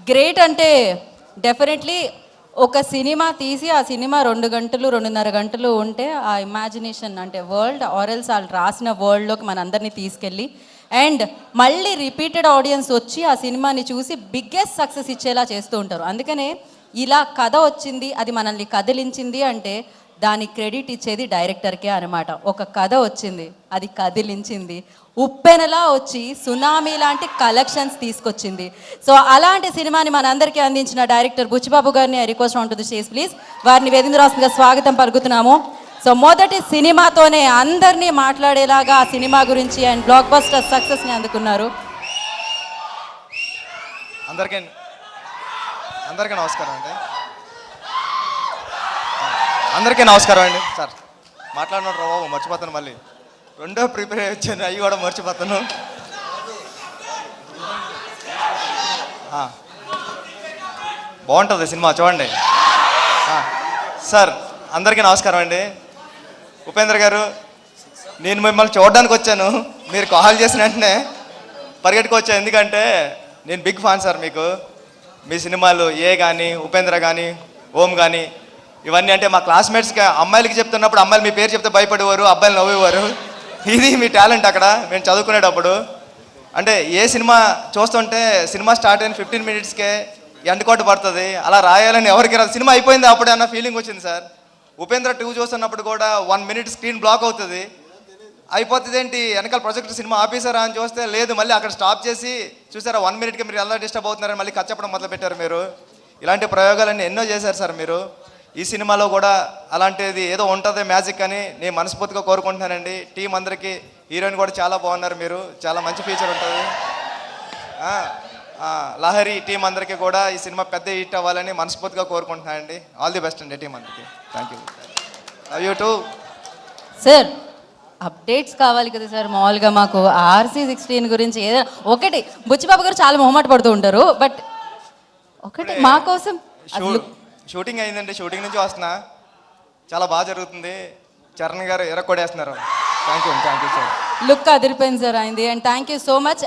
Great అంటే definitely ఒక cinema తీసి ఆ సినిమా 2 గంటలు 2.5 గంటలు ఉంటే ఆ ఇమాజినేషన్ అంటే వరల్డ్ ఆరెల్స్ వాళ్ళు రాసిన వరల్డ్లోకి మనందరినీ తీసుకెళ్ళి అండ్ మళ్ళీ రిపీటెడ్ ఆడియన్స్ వచ్చి ఆ సినిమాని చూసి బిగ్గెస్ట్ సక్సెస్ ఇచ్చేలా చేస్తూ ఉంటారు. అందుకనే ఇలా కథ వచ్చింది, అది మనల్ని కదిలించింది అంటే దానికి క్రెడిట్ ఇచ్చేది డైరెక్టర్కే అనమాట. ఒక కథ వచ్చింది, అది కదిలించింది, ఉప్పెనలా వచ్చి సునామీ లాంటి కలెక్షన్స్ తీసుకొచ్చింది. సో అలాంటి సినిమాని మనందరికీ అందించిన డైరెక్టర్ బుచ్చిబాబు గారిని I request on to the stage please. వారిని వేదికరాశంగా స్వాగతం పలుకుతున్నాము. సో మొదటి సినిమాతోనే అందరినీ మాట్లాడేలాగా ఆ సినిమా గురించి అండ్ బ్లాక్ బస్టర్ సక్సెస్ని అందుకున్నారు. అందరికీ నమస్కారం అండి. అందరికీ నమస్కారం అండి. సార్ మాట్లాడిన బాబు మర్చిపోతాను, మళ్ళీ రెండో ప్రిపేర్ వచ్చాను, అవి కూడా మర్చిపోతాను. బాగుంటుంది సినిమా, చూడండి. సార్ అందరికీ నమస్కారం అండి. ఉపేంద్ర గారు, నేను మిమ్మల్ని చూడడానికి వచ్చాను, మీరు కాల్ చేసిన వెంటనే పరిగెట్టుకొచ్చాను. ఎందుకంటే నేను బిగ్ ఫ్యాన్ సార్ మీకు. మీ సినిమాలు ఏ కానీ, ఉపేంద్ర కానీ, ఓం కానీ, ఇవన్నీ అంటే మా క్లాస్మేట్స్కి అమ్మాయిలకి చెప్తున్నప్పుడు అమ్మాయిలు మీ పేరు చెప్తే భయపడేవారు, అబ్బాయిలు నవ్వేవారు. ఇది మీ టాలెంట్ అక్కడ మేము చదువుకునేటప్పుడు. అంటే ఏ సినిమా చూస్తుంటే సినిమా స్టార్ట్ అయిన 15 మినిట్స్కే ఎండ్ కోట్ పడుతుంది, అలా రాయాలని ఎవరికి రాదు. సినిమా అయిపోయింది అప్పుడే అన్న ఫీలింగ్ వచ్చింది సార్. ఉపేంద్ర 2 చూస్తున్నప్పుడు కూడా 1 మినిట్ స్క్రీన్ బ్లాక్ అవుతుంది. అయిపోతుంది ఏంటి వెనకాల ప్రొజెక్టర్ సినిమా ఆఫీసరా అని చూస్తే లేదు, మళ్ళీ అక్కడ స్టాప్ చేసి చూసారా 1 మినిట్కి మీరు ఎలా డిస్టర్బ్ అవుతున్నారని మళ్ళీ కథ చెప్పడం మొదలుపెట్టారు మీరు. ఇలాంటి ప్రయోగాలన్నీ ఎన్నో చేశారు సార్ మీరు. ఈ సినిమాలో కూడా అలాంటిది ఏదో ఉంటుంది మ్యాజిక్ అని నేను మనస్ఫూర్తిగా కోరుకుంటున్నానండి. టీం అందరికీ, హీరోయిన్ కూడా చాలా బాగున్నారు మీరు, చాలా మంచి ఫీచర్ ఉంటుంది. లహరి టీం అందరికీ కూడా ఈ సినిమా పెద్ద హిట్ అవ్వాలని మనస్ఫూర్తిగా కోరుకుంటున్నానండి. ఆల్ ది బెస్ట్ అండి టీం అందరికీ. Thank you. Love you two. Sir updates కావాలి కదా సార్. మామూలుగా మాకు RC16 గురించి ఏదైనా ఒకటి, బుచ్చిబాబు గారు చాలా మొహమాట పడుతూ ఉంటారు, బట్ ఒకటి మా కోసం. షూటింగ్ అయిందండి, షూటింగ్ నుంచి వస్తున్నా, చాలా బాగా జరుగుతుంది. చరణ్ గారు ఎరక్కొడేస్తున్నారు. Thank you sir. లుక్ అదిరిపోయింది సార్ అయింది, and thank you so much.